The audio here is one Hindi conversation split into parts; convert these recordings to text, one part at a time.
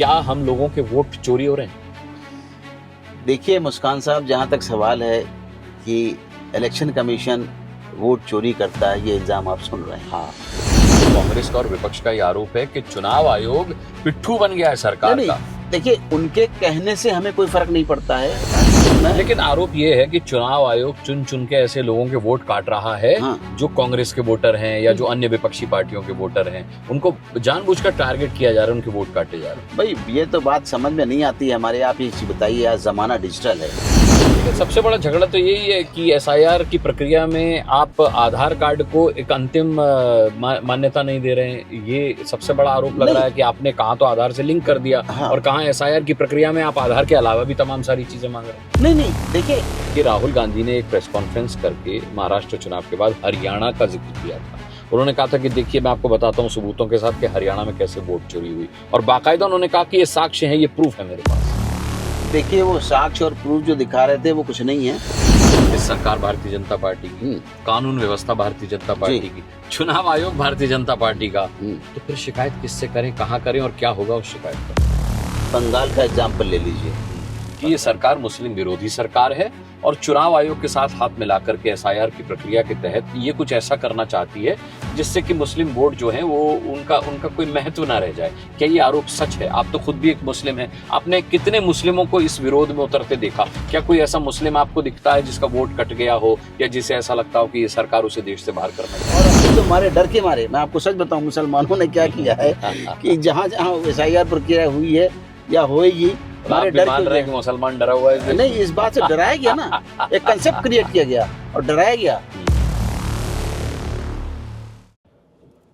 क्या हम लोगों के वोट चोरी हो रहे हैं? देखिए मुस्कान साहब, जहाँ तक सवाल है कि इलेक्शन कमीशन वोट चोरी करता है, ये इल्जाम आप सुन रहे हैं। हाँ, कांग्रेस का और विपक्ष का ये आरोप है कि चुनाव आयोग पिट्ठू बन गया है सरकार का। देखिए, उनके कहने से हमें कोई फर्क नहीं पड़ता है, लेकिन आरोप ये है कि चुनाव आयोग चुन चुन के ऐसे लोगों के वोट काट रहा है। हाँ। जो कांग्रेस के वोटर हैं या जो अन्य विपक्षी पार्टियों के वोटर हैं, उनको जानबूझकर टारगेट किया जा रहा है, उनके वोट काटे जा रहे हैं। भाई ये तो बात समझ में नहीं आती है हमारे। आप ये चीज बताइए, आज जमाना डिजिटल है। लेकिन सबसे बड़ा झगड़ा तो यही है कि एसआईआर की प्रक्रिया में आप आधार कार्ड को एक अंतिम मान्यता नहीं दे रहे हैं। ये सबसे बड़ा आरोप लग रहा है कि आपने कहाँ तो आधार से लिंक कर दिया। हाँ। और कहाँ एसआईआर की प्रक्रिया में आप आधार के अलावा भी तमाम सारी चीजें मांग रहे हैं। नहीं, देखिए कि राहुल गांधी ने एक प्रेस कॉन्फ्रेंस करके महाराष्ट्र चुनाव के बाद हरियाणा का जिक्र किया था। उन्होंने कहा था कि देखिए, मैं आपको बताता हूँ सबूतों के साथ कि हरियाणा में कैसे वोट चोरी हुई, और बाकायदा उन्होंने कहा कि ये साक्ष्य है, ये प्रूफ है मेरे पास। देखिए, वो साक्ष्य और प्रूफ जो दिखा रहे थे वो कुछ नहीं है। इस सरकार भारतीय जनता पार्टी की, कानून व्यवस्था भारतीय जनता पार्टी की, चुनाव आयोग भारतीय जनता पार्टी का, तो फिर शिकायत किससे करें, कहाँ करें और क्या होगा उस शिकायत पर? बंगाल का एग्जाम्पल ले लीजिए कि ये सरकार मुस्लिम विरोधी सरकार है और चुनाव आयोग के साथ हाथ मिलाकर के एसआईआर की प्रक्रिया के तहत ये कुछ ऐसा करना चाहती है जिससे कि मुस्लिम वोट जो है वो उनका कोई महत्व ना रह जाए। क्या ये आरोप सच है? आप तो खुद भी एक मुस्लिम हैं। आपने कितने मुस्लिमों को इस विरोध में उतरते देखा? क्या कोई ऐसा मुस्लिम आपको दिखता है जिसका वोट कट गया हो या जिसे ऐसा लगता हो कि ये सरकार उसे देश से बाहर करना चाहिए? और अभी तो हमारे डर के मारे, मैं आपको सच बताऊं, मुसलमानों ने क्या किया है कि जहाँ जहाँ एसआईआर प्रक्रिया हुई है या होएगी, हमारे डर मान रहे हैं कि मुसलमान डरा हुआ है। नहीं, इस बात से डराया गया ना, एक कंसेप्ट क्रिएट किया गया और डराया गया।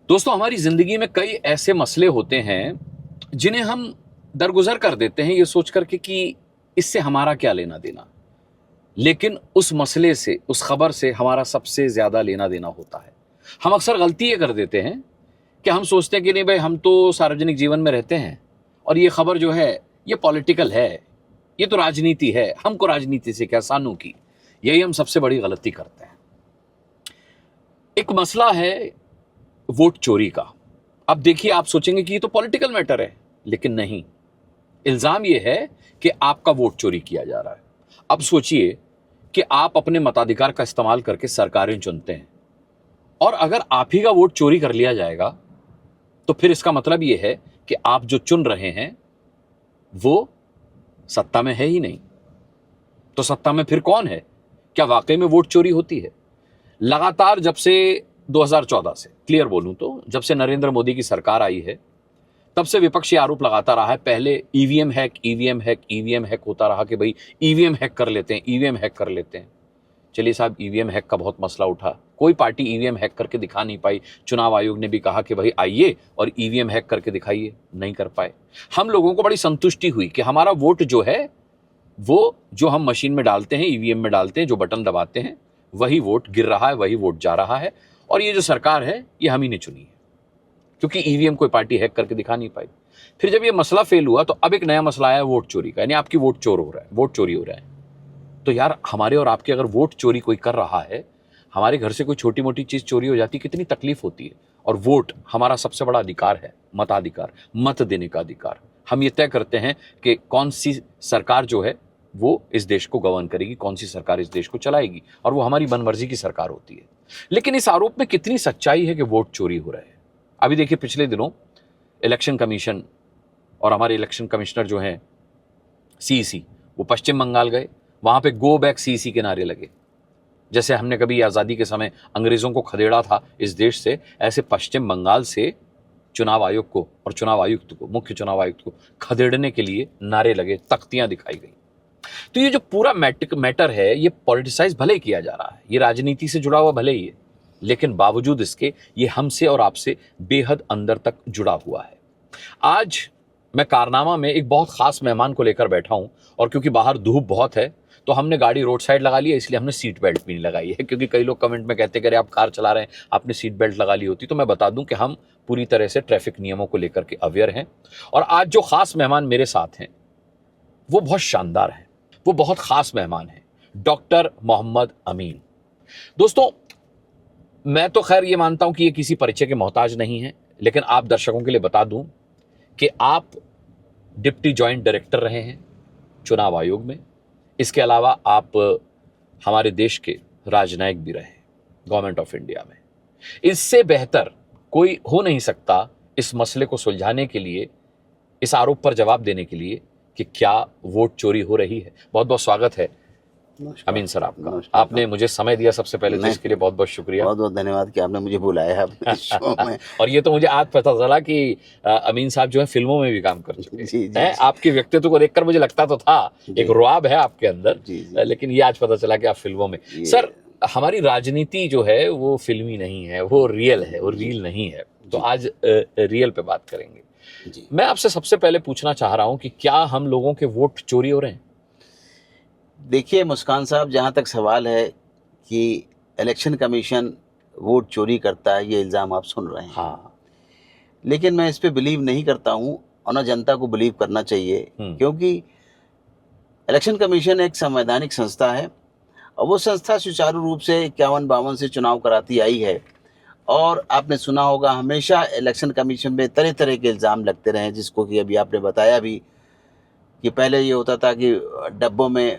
दोस्तों, हमारी जिंदगी में कई ऐसे मसले होते हैं जिन्हें हम दरगुजर कर देते हैं ये सोच करके कि इससे हमारा क्या लेना देना, लेकिन उस मसले से, उस खबर से हमारा सबसे ज्यादा लेना देना होता है। हम अक्सर गलती ये कर देते हैं कि हम सोचते हैं कि नहीं भाई, हम तो सार्वजनिक जीवन में रहते हैं और ये खबर जो है ये पॉलिटिकल है, ये तो राजनीति है, हमको राजनीति से क्या सानू की। यही हम सबसे बड़ी गलती करते हैं। एक मसला है वोट चोरी का। अब देखिए, आप सोचेंगे कि ये तो पॉलिटिकल मैटर है, लेकिन नहीं। इल्जाम ये है कि आपका वोट चोरी किया जा रहा है। अब सोचिए कि आप अपने मताधिकार का इस्तेमाल करके सरकारें चुनते हैं और अगर आप ही का वोट चोरी कर लिया जाएगा तो फिर इसका मतलब ये है कि आप जो चुन रहे हैं वो सत्ता में है ही नहीं। तो सत्ता में फिर कौन है? क्या वाकई में वोट चोरी होती है? लगातार जब से 2014 से, क्लियर बोलूं तो जब से नरेंद्र मोदी की सरकार आई है, तब से विपक्षी आरोप लगाता रहा है। पहले EVM hack, EVM hack, EVM hack होता रहा कि भाई ईवीएम हैक कर लेते हैं, ईवीएम हैक कर लेते हैं। चलिए साहब, ईवीएम हैक का बहुत मसला उठा, कोई पार्टी ईवीएम हैक करके दिखा नहीं पाई। चुनाव आयोग ने भी कहा कि भाई आइए और ईवीएम हैक करके दिखाइए, नहीं कर पाए। हम लोगों को बड़ी संतुष्टि हुई कि हमारा वोट जो है वो जो हम मशीन में डालते हैं, ईवीएम में डालते हैं, जो बटन दबाते हैं, वही वोट गिर रहा है, वही वोट जा रहा है, और ये जो सरकार है ये हम ही ने चुनी है, क्योंकि ईवीएम कोई पार्टी हैक करके दिखा नहीं पाई। फिर जब ये मसला फेल हुआ तो अब एक नया मसला आया वोट चोरी का, यानी आपकी वोट चोर हो रहा है, वोट चोरी हो रहा है। तो यार, हमारे और आपके अगर वोट चोरी कोई कर रहा है, हमारे घर से कोई छोटी मोटी चीज चोरी हो जाती, कितनी तकलीफ होती है। और वोट हमारा सबसे बड़ा अधिकार है, मताधिकार, मत देने का अधिकार। हम ये तय करते हैं कि कौन सी सरकार जो है वो इस देश को गवर्न करेगी, कौन सी सरकार इस देश को चलाएगी, और वो हमारी मनमर्जी की सरकार होती है। लेकिन इस आरोप में कितनी सच्चाई है कि वोट चोरी हो रहा है? अभी देखिए, पिछले दिनों इलेक्शन कमीशन और हमारे इलेक्शन कमिश्नर जो हैं सीईसी, वो पश्चिम बंगाल गए। वहां पे गो बैक सीईसी के नारे लगे। जैसे हमने कभी आज़ादी के समय अंग्रेजों को खदेड़ा था इस देश से, ऐसे पश्चिम बंगाल से चुनाव आयोग को और चुनाव आयुक्त को, मुख्य चुनाव आयुक्त को खदेड़ने के लिए नारे लगे, तख्तियां दिखाई गई। तो ये जो पूरा मैटर है ये पॉलिटिसाइज भले ही किया जा रहा है, ये राजनीति से जुड़ा हुआ भले ही है, लेकिन बावजूद इसके ये हमसे और आपसे बेहद अंदर तक जुड़ा हुआ है। आज मैं कारनामा में एक बहुत खास मेहमान को लेकर बैठा हूं, और क्योंकि बाहर धूप बहुत है तो हमने गाड़ी रोड साइड लगा ली है, इसलिए हमने सीट बेल्ट भी नहीं लगाई है। क्योंकि कई लोग कमेंट में कहते हैं कि अरे आप कार चला रहे हैं, आपने सीट बेल्ट लगा ली होती। तो मैं बता दूं कि हम पूरी तरह से ट्रैफिक नियमों को लेकर के अवेयर हैं। और आज जो खास मेहमान मेरे साथ हैं वो बहुत शानदार हैं, वो बहुत खास मेहमान हैं, डॉक्टर मोहम्मद अमीन। दोस्तों, मैं तो खैर ये मानता हूं कि ये किसी परिचय के मोहताज नहीं है, लेकिन आप दर्शकों के लिए बता दूं कि आप डिप्टी जॉइंट डायरेक्टर रहे हैं चुनाव आयोग में। इसके अलावा आप हमारे देश के राजनयिक भी रहे गवर्नमेंट ऑफ इंडिया में। इससे बेहतर कोई हो नहीं सकता इस मसले को सुलझाने के लिए, इस आरोप पर जवाब देने के लिए कि क्या वोट चोरी हो रही है। बहुत बहुत स्वागत है अमीन सर आपका। आपने मुझे समय दिया, सबसे पहले तो इसके लिए बहुत बहुत शुक्रिया। बहुत बहुत धन्यवाद कि आपने मुझे बुलाया अपने शो में। और ये तो मुझे आज पता चला कि अमीन साहब जो है फिल्मों में भी काम कर चुके हैं। आपके व्यक्तित्व को देखकर मुझे लगता तो था एक रुआब है आपके अंदर, लेकिन ये आज पता चला कि आप फिल्मों में। सर, हमारी राजनीति जो है वो फिल्मी नहीं है, वो रियल है, वो रील नहीं है। तो आज रियल पे बात करेंगे। मैं आपसे सबसे पहले पूछना चाह रहा हूं कि क्या हम लोगों के वोट चोरी हो रहे हैं? देखिए मुस्कान साहब, जहाँ तक सवाल है कि इलेक्शन कमीशन वोट चोरी करता है, ये इल्ज़ाम आप सुन रहे हैं। हाँ, लेकिन मैं इस पे बिलीव नहीं करता हूँ और ना जनता को बिलीव करना चाहिए, क्योंकि इलेक्शन कमीशन एक संवैधानिक संस्था है और वो संस्था सुचारू रूप से 51-52 से चुनाव कराती आई है। और आपने सुना होगा हमेशा इलेक्शन कमीशन में तरह तरह के इल्ज़ाम लगते रहे, जिसको कि अभी आपने बताया भी कि पहले ये होता था कि डब्बों में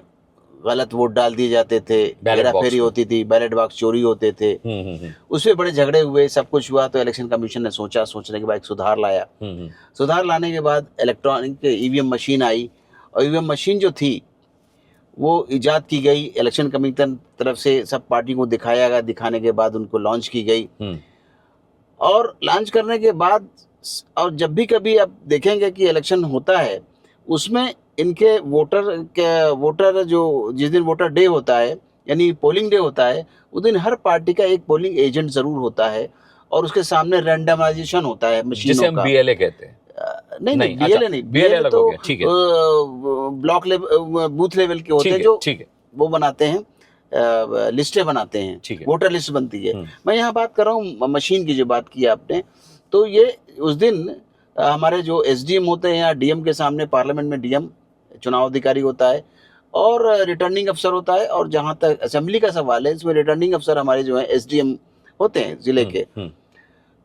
गलत वोट डाल दिए जाते थे, हेराफेरी होती थी, बैलेट बॉक्स चोरी होते थे। उसमें बड़े झगड़े हुए, सब कुछ हुआ। तो इलेक्शन कमीशन ने सोचने के बाद एक सुधार लाया। सुधार लाने के बाद इलेक्ट्रॉनिक ईवीएम मशीन आई और ईवीएम मशीन जो थी वो इजाद की गई इलेक्शन कमीशन तरफ से, सब पार्टी को दिखाया गया। दिखाने के बाद उनको लॉन्च की गई और लॉन्च करने के बाद और जब भी कभी आप देखेंगे कि इलेक्शन होता है उसमें इनके वोटर जो जिस दिन वोटर डे होता है यानी पोलिंग डे होता है, उस दिन हर पार्टी का एक पोलिंग एजेंट जरूर होता है और उसके सामने रैंडमाइजेशन होता है मशीनों जिसे हम बीएलए कहते हैं। नहीं, बीएलए नहीं, बीएलए तो ब्लॉक लेवल, बूथ लेवल के होते हैं जो वो बनाते हैं, लिस्टें बनाते हैं, वोटर लिस्ट बनती है। मैं यहाँ बात कर रहा हूँ मशीन की, जो बात की आपने। तो ये उस दिन हमारे जो एसडीएम होते हैं या डीएम के सामने, पार्लियामेंट में डीएम चुनाव अधिकारी होता है और रिटर्निंग अफसर होता है। और जहाँ तक असेंबली का सवाल है, इसमें रिटर्निंग अफसर हमारे जो है एसडीएम होते हैं जिले के।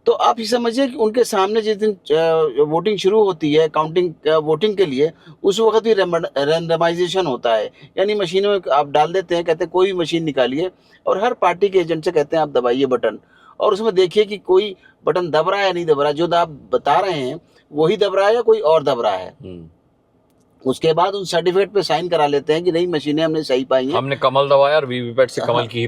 तो आप ये समझिए कि उनके सामने जिस दिन वोटिंग शुरू होती है, काउंटिंग वोटिंग के लिए, उस वक्त भी रैंडमाइजेशन होता है। यानी मशीनों में आप डाल देते हैं, कहते हैं कोई मशीन निकालिए और हर पार्टी के एजेंट से कहते हैं आप दबाइए बटन, और उसमें देखिए कि कोई बटन दब रहा है या नहीं दब रहा है। जो आप बता रहे हैं वही दब रहा है या कोई और दब रहा है। उसके बाद उन सर्टिफिकेट पे साइन करा लेते हैं कि नहीं, मशीनें हमने सही पाई हैं। हमने कमल दबाया और वीवीपैट से कमल की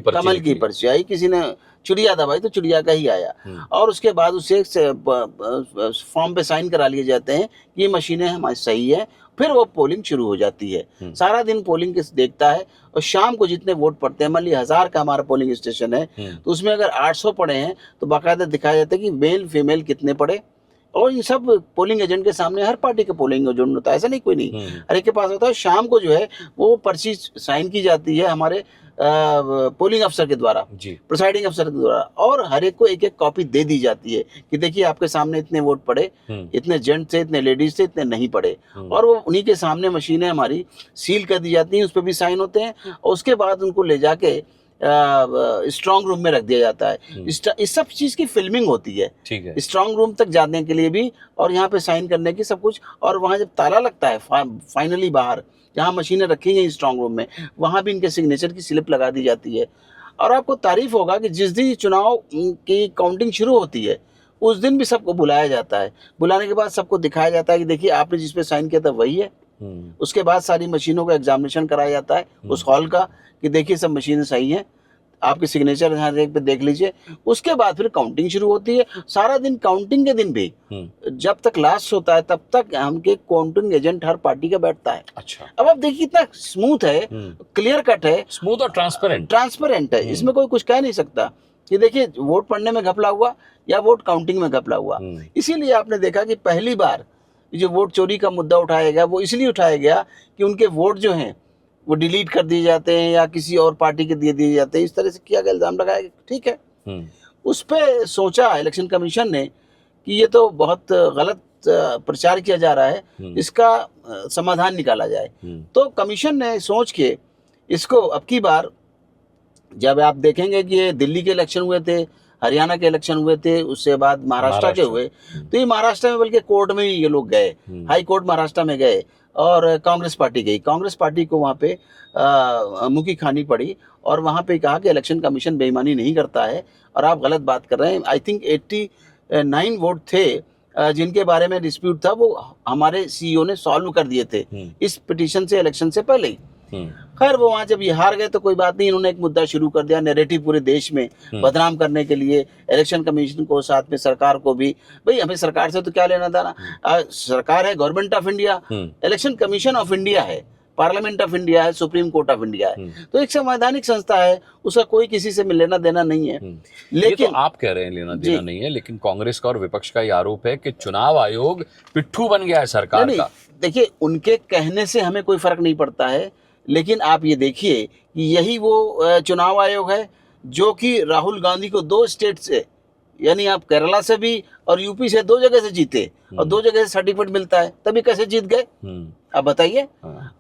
ही पर्ची आई। किसी ने चिड़िया दबाई तो चिड़िया का ही आया। और उसके बाद उसे फॉर्म पे साइन करा लिए जाते हैं कि ये मशीनें हमारी सही है। फिर वो पोलिंग शुरू हो जाती है। सारा दिन पोलिंग देखता है और शाम को जितने वोट पड़ते हैं, मान लीजिए 1000 का हमारा पोलिंग स्टेशन है, तो उसमें अगर 800 पड़े हैं तो बाकायदा दिखाया जाता है कि मेल फीमेल कितने पड़े। और ये सब पोलिंग एजेंट के सामने, हर पार्टी का पोलिंग एजेंट होता है, ऐसा नहीं कोई नहीं, हर एक के पास होता है। शाम को जो है वो पर्ची साइन की जाती है हमारे पोलिंग अफसर के द्वारा, प्रिसाइडिंग अफसर के द्वारा, और हर एक को एक एक कॉपी दे दी जाती है कि देखिए आपके सामने इतने वोट पड़े, इतने जेंट्स थे, इतने लेडीज थे, इतने नहीं पड़े। और वो उन्हीं के सामने मशीनें हमारी सील कर दी जाती हैं, उस पर भी साइन होते हैं और उसके बाद उनको ले जाके स्ट्रांग रूम में रख दिया जाता है। इस सब चीज की फिल्मिंग होती है, स्ट्रांग रूम तक जाने के लिए भी और यहाँ पे साइन करने की सब कुछ। और वहाँ जब ताला लगता है फाइनली बाहर जहाँ मशीनें रखी हैं स्ट्रांग रूम में, वहाँ भी इनके सिग्नेचर की स्लिप लगा दी जाती है। और आपको तारीफ होगा कि जिस दिन चुनाव की काउंटिंग शुरू होती है उस दिन भी सबको बुलाया जाता है। बुलाने के बाद सबको दिखाया जाता है कि देखिए आपने जिस पे साइन किया था वही है। उसके बाद सारी मशीनों का एग्जामिनेशन कराया जाता है उस हॉल का कि देखिए सब मशीनें सही हैं, आपके सिग्नेचर यहाँ पे देख लीजिए। उसके बाद फिर काउंटिंग शुरू होती है। सारा दिन काउंटिंग के दिन भी जब तक लास्ट होता है तब तक हमके काउंटिंग एजेंट हर पार्टी का बैठता है। अच्छा, अब आप देखिए इतना स्मूथ है, क्लियर कट है, स्मूथ और ट्रांसपेरेंट है। इसमें कोई कुछ कह नहीं सकता कि देखिए वोट पड़ने में घपला हुआ या वोट काउंटिंग में घपला हुआ। इसीलिए आपने देखा कि पहली बार जो वोट चोरी का मुद्दा उठाया गया वो इसलिए उठाया गया कि उनके वोट जो हैं वो डिलीट कर दिए जाते हैं या किसी और पार्टी के दिए जाते हैं। इस तरह से किया गया, इल्जाम लगाया गया। ठीक है, उस पे सोचा इलेक्शन कमीशन ने कि ये तो बहुत गलत प्रचार किया जा रहा है, इसका समाधान निकाला जाए। तो कमीशन ने सोच के इसको अब की बार, जब आप देखेंगे कि ये दिल्ली के इलेक्शन हुए थे, हरियाणा के इलेक्शन हुए थे, उसके बाद महाराष्ट्र के हुए। तो ये महाराष्ट्र में बल्कि कोर्ट में ही ये लोग गए, हाई कोर्ट महाराष्ट्र में गए और कांग्रेस पार्टी गई। कांग्रेस पार्टी को वहाँ पे मुखी खानी पड़ी और वहाँ पे कहा कि इलेक्शन कमीशन बेईमानी नहीं करता है और आप गलत बात कर रहे हैं। आई थिंक 89 वोट थे जिनके बारे में डिस्प्यूट था, वो हमारे सीईओ ने सॉल्व कर दिए थे इस पिटीशन से, इलेक्शन से पहले ही। खैर वो वहाँ जब ये हार गए तो कोई बात नहीं, इन्होंने एक मुद्दा शुरू कर दिया, नैरेटिव पूरे देश में बदनाम करने के लिए इलेक्शन कमीशन को, साथ में सरकार को भी। भाई हमें सरकार से तो क्या लेना था ना, सरकार है government of India, election commission of India है, पार्लियामेंट ऑफ इंडिया है, सुप्रीम कोर्ट ऑफ इंडिया है, तो एक संवैधानिक संस्था है, उसका कोई किसी से लेना देना नहीं है। लेकिन तो आप कह रहे हैं लेना देना नहीं है, लेकिन कांग्रेस का और विपक्ष का ये आरोप है कि चुनाव आयोग पिट्ठू बन गया है सरकार का। देखिए उनके कहने से हमें कोई फर्क नहीं पड़ता है, लेकिन आप ये देखिए कि यही वो चुनाव आयोग है जो कि राहुल गांधी को 2 स्टेट से, यानी आप केरला से भी और यूपी से 2 जगह से जीते और 2 जगह से सर्टिफिकेट मिलता है, तभी कैसे जीत गए आप बताइए।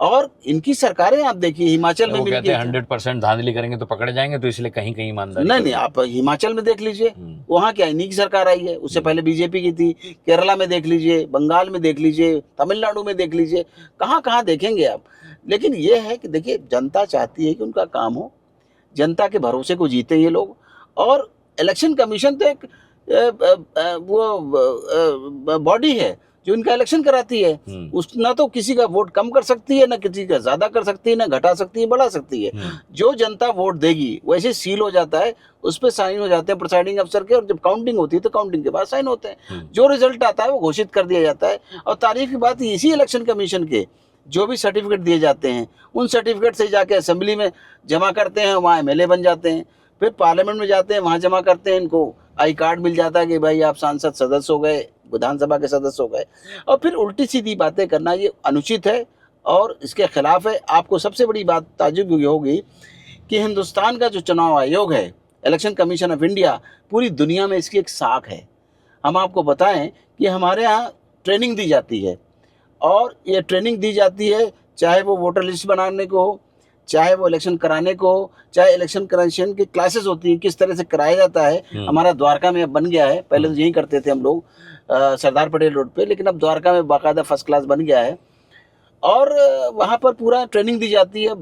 और इनकी सरकारें आप देखिए, हिमाचल में कहते हैं 100% धांधली करेंगे तो पकड़े जाएंगे, तो इसलिए कहीं कहीं ईमानदारी नहीं, आप हिमाचल में देख लीजिए, वहाँ क्या इन्हीं की सरकार आई है, उससे पहले बीजेपी की थी। केरला में देख लीजिए, बंगाल में देख लीजिए, तमिलनाडु में देख लीजिए, कहाँ कहाँ देखेंगे आप। लेकिन ये है कि देखिए जनता चाहती है कि उनका काम हो, जनता के भरोसे को जीते ये लोग। और इलेक्शन कमीशन तो एक वो बॉडी है जो इनका इलेक्शन कराती है, उस ना तो किसी का वोट कम कर सकती है, ना किसी का ज्यादा कर सकती है, ना घटा सकती है, बढ़ा सकती है। जो जनता वोट देगी वैसे सील हो जाता है, उस पर साइन हो जाते हैं प्रिसाइडिंग अफसर के, और जब काउंटिंग होती है तो काउंटिंग के बाद साइन होते हैं। जो रिजल्ट आता है वो घोषित कर दिया जाता है। और तारीफ की बात, इसी इलेक्शन कमीशन के जो भी सर्टिफिकेट दिए जाते हैं, उन सर्टिफिकेट से जाके असेंबली में जमा करते हैं, वहाँ एमएलए बन जाते हैं, फिर पार्लियामेंट में जाते हैं, वहाँ जमा करते हैं, इनको आई कार्ड मिल जाता है कि भाई आप सांसद सदस्य हो गए, विधानसभा के सदस्य हो गए। और फिर उल्टी सीधी बातें करना ये अनुचित है और इसके खिलाफ है। आपको सबसे बड़ी बात ताज्जुब होगी कि हिंदुस्तान का जो चुनाव आयोग है, इलेक्शन कमीशन ऑफ इंडिया, पूरी दुनिया में इसकी एक साख है। हम आपको बताएं कि हमारे यहाँ ट्रेनिंग दी जाती है, और ये ट्रेनिंग दी जाती है चाहे वो वोटर लिस्ट बनाने को हो, चाहे वो इलेक्शन कराने को हो, चाहे इलेक्शन कमीशन की क्लासेस होती है, किस तरह से कराया जाता है। हमारा द्वारका में अब बन गया है, पहले तो यही करते थे हम लोग सरदार पटेल रोड पे, लेकिन अब द्वारका में बाकायदा फर्स्ट क्लास बन गया है। और वहाँ पर पूरा ट्रेनिंग दी जाती है।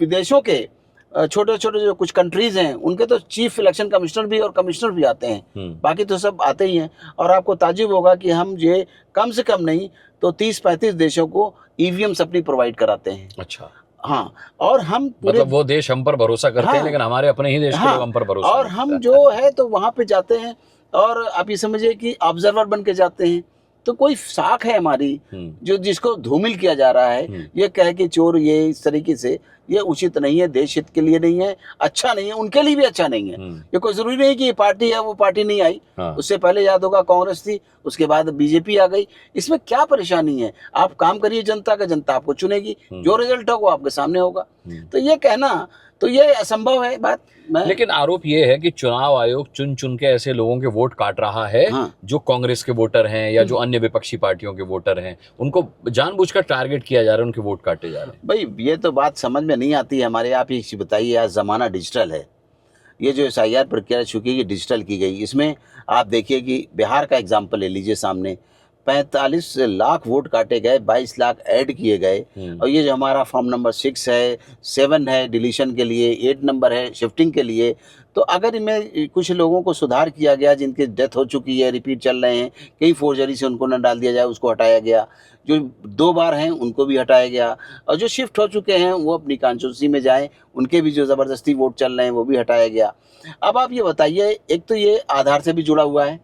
विदेशों के छोटे छोटे जो कुछ कंट्रीज हैं, उनके तो चीफ इलेक्शन कमिश्नर भी और कमिश्नर भी आते हैं, बाकी तो सब आते ही हैं। और आपको ताज्जुब होगा कि हम ये कम से कम नहीं तो 30-35 देशों को ईवीएम्स अपनी प्रोवाइड कराते हैं। अच्छा, हाँ। और हम मतलब वो देश हम पर भरोसा करते हैं, लेकिन हमारे अपने ही देश के लोग हम पर भरोसा और हम जो है तो वहाँ पे जाते हैं और आप ये समझिए कि ऑब्जर्वर बन के जाते हैं। तो कोई साख है हमारी जो जिसको धूमिल किया जा रहा है, ये कह के चोर, ये इस तरीके से, ये उचित नहीं है, देश हित के लिए नहीं है, अच्छा नहीं है, उनके लिए भी अच्छा नहीं है। ये कोई जरूरी नहीं कि ये पार्टी है वो पार्टी नहीं आई। उससे पहले याद होगा कांग्रेस थी, उसके बाद बीजेपी आ गई। इसमें क्या परेशानी है? आप काम करिए जनता का, जनता आपको चुनेगी, जो रिजल्ट होगा वो आपके सामने होगा। तो ये कहना तो ये असंभव है बात। लेकिन आरोप ये है कि चुनाव आयोग चुन चुन के ऐसे लोगों के वोट काट रहा है जो कांग्रेस के वोटर हैं या जो अन्य विपक्षी पार्टियों के वोटर हैं, उनको जानबूझकर टारगेट किया जा रहा है, उनके वोट काटे जा रहे हैं। भाई ये तो बात समझ में नहीं आती है हमारे। आप ये बताइए, आज जमाना डिजिटल है, ये जो SIR प्रक्रिया चुकी है डिजिटल की गई, इसमें आप देखिए कि बिहार का एग्जाम्पल ले लीजिए सामने, 45 लाख वोट काटे गए, 22 लाख ऐड किए गए। और ये जो हमारा फॉर्म नंबर 6 है, 7 है डिलीशन के लिए, 8 नंबर है शिफ्टिंग के लिए, तो अगर इनमें कुछ लोगों को सुधार किया गया जिनकी डेथ हो चुकी है, रिपीट चल रहे हैं, कहीं फोर्जरी से उनको न डाल दिया जाए, उसको हटाया गया। जो 2 बार हैं उनको भी हटाया गया, और जो शिफ्ट हो चुके हैं वो अपनी कॉन्स्टिट्यूंसी में जाएं, उनके भी जो ज़बरदस्ती वोट चल रहे हैं वो भी हटाया गया। अब आप ये बताइए, एक तो ये आधार से भी जुड़ा हुआ है,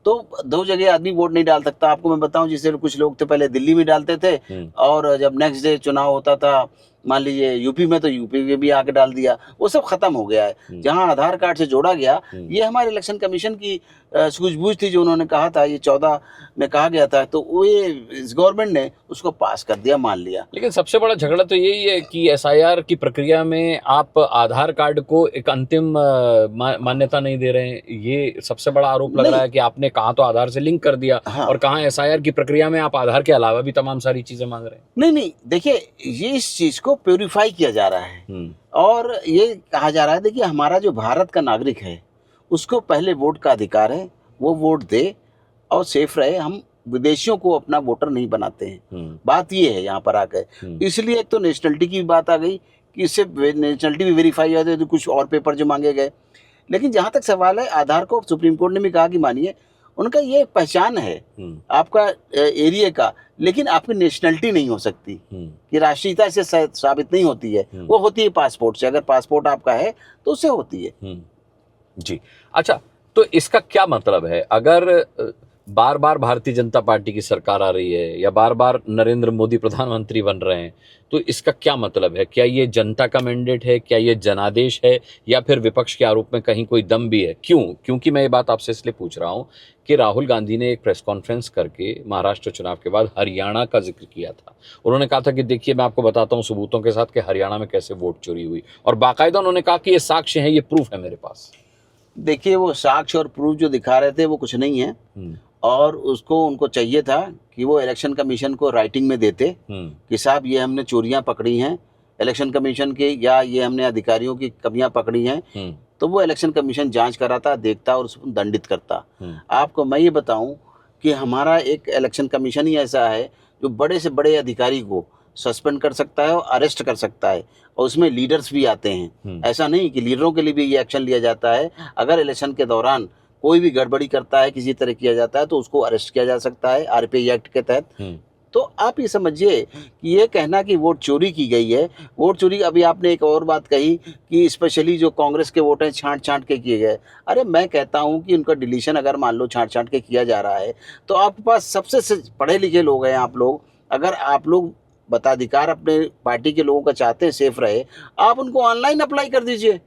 तो 2 जगह आदमी वोट नहीं डाल सकता। आपको मैं बताऊं, जिससे कुछ लोग तो पहले दिल्ली में डालते थे, और जब नेक्स्ट डे चुनाव होता था मान लीजिए यूपी में, तो यूपी में भी आके डाल दिया। वो सब खत्म हो गया है। जहां आधार कार्ड से जोड़ा गया, ये हमारे इलेक्शन कमीशन की सूझबूझ थी, जो उन्होंने कहा था, ये 14 में कहा गया था, तो वो ये इस गवर्नमेंट ने उसको पास कर दिया, मान लिया। लेकिन सबसे बड़ा झगड़ा तो यही है कि SIR की प्रक्रिया में आप आधार कार्ड को एक अंतिम मान्यता नहीं दे रहे हैं। ये सबसे बड़ा आरोप लग रहा है कि आपने कहाँ तो आधार से लिंक कर दिया, और कहाँ SIR की प्रक्रिया में आप आधार के अलावा भी तमाम सारी चीजें मांग रहे हैं। नहीं, देखिए ये इस चीज को प्यूरिफाई किया जा रहा है, और ये कहा जा रहा है, देखिए हमारा जो भारत का नागरिक है उसको पहले वोट का अधिकार है, वो वोट दे और सेफ रहे। हम विदेशियों को अपना वोटर नहीं बनाते हैं, बात ये है यहाँ पर आकर। इसलिए एक तो नेशनलिटी की बात आ गई कि इससे नेशनलिटी भी वेरीफाई हो जाती है, तो कुछ और पेपर जो मांगे गए। लेकिन जहाँ तक सवाल है आधार को, सुप्रीम कोर्ट ने भी कहा कि मानिए उनका ये पहचान है आपका एरिया का, लेकिन आपकी नेशनलिटी नहीं हो सकती कि राष्ट्रीयता से साबित नहीं होती है, वो होती है पासपोर्ट से। अगर पासपोर्ट आपका है तो उससे होती है। जी, अच्छा, तो इसका क्या मतलब है? अगर बार बार भारतीय जनता पार्टी की सरकार आ रही है या बार बार नरेंद्र मोदी प्रधानमंत्री बन रहे हैं, तो इसका क्या मतलब है? क्या ये जनता का मैंडेट है? क्या ये जनादेश है? या फिर विपक्ष के आरोप में कहीं कोई दम भी है? क्यों? क्योंकि मैं ये बात आपसे इसलिए पूछ रहा हूं कि राहुल गांधी ने एक प्रेस कॉन्फ्रेंस करके महाराष्ट्र चुनाव के बाद हरियाणा का जिक्र किया था। उन्होंने कहा था कि देखिए, मैं आपको बताता हूं सबूतों के साथ कि हरियाणा में कैसे वोट चोरी हुई, और बाकायदा उन्होंने कहा कि ये साक्ष्य है, ये प्रूफ है मेरे पास। देखिए, वो साक्ष्य और प्रूफ जो दिखा रहे थे वो कुछ नहीं है, और उसको उनको चाहिए था कि वो इलेक्शन कमीशन को राइटिंग में देते कि साहब ये हमने चोरियां पकड़ी हैं इलेक्शन कमीशन की, या ये हमने अधिकारियों की कमियां पकड़ी हैं, तो वो इलेक्शन कमीशन जांच कराता, देखता और उसको दंडित करता। आपको मैं ये बताऊं कि हमारा एक इलेक्शन कमीशन ही ऐसा है जो बड़े से बड़े अधिकारी को सस्पेंड कर सकता है और अरेस्ट कर सकता है, और उसमें लीडर्स भी आते हैं। ऐसा नहीं कि लीडरों के लिए भी ये एक्शन लिया जाता है। अगर इलेक्शन के दौरान कोई भी गड़बड़ी करता है, किसी तरह किया जाता है, तो उसको अरेस्ट किया जा सकता है आरपीआई एक्ट के तहत। तो आप ये समझिए कि ये कहना कि वोट चोरी की गई है, वोट चोरी, अभी आपने एक और बात कही कि स्पेशली जो कांग्रेस के वोट हैं छांट के किए गए। अरे मैं कहता हूं कि उनका डिलीशन अगर मान लो छांट के किया जा रहा है, तो आपके पास सबसे पढ़े लिखे लोग हैं आप लोग। अगर आप लोग मताधिकार अपने पार्टी के लोगों का चाहते हैं सेफ रहे, आप उनको ऑनलाइन अप्लाई कर दीजिए।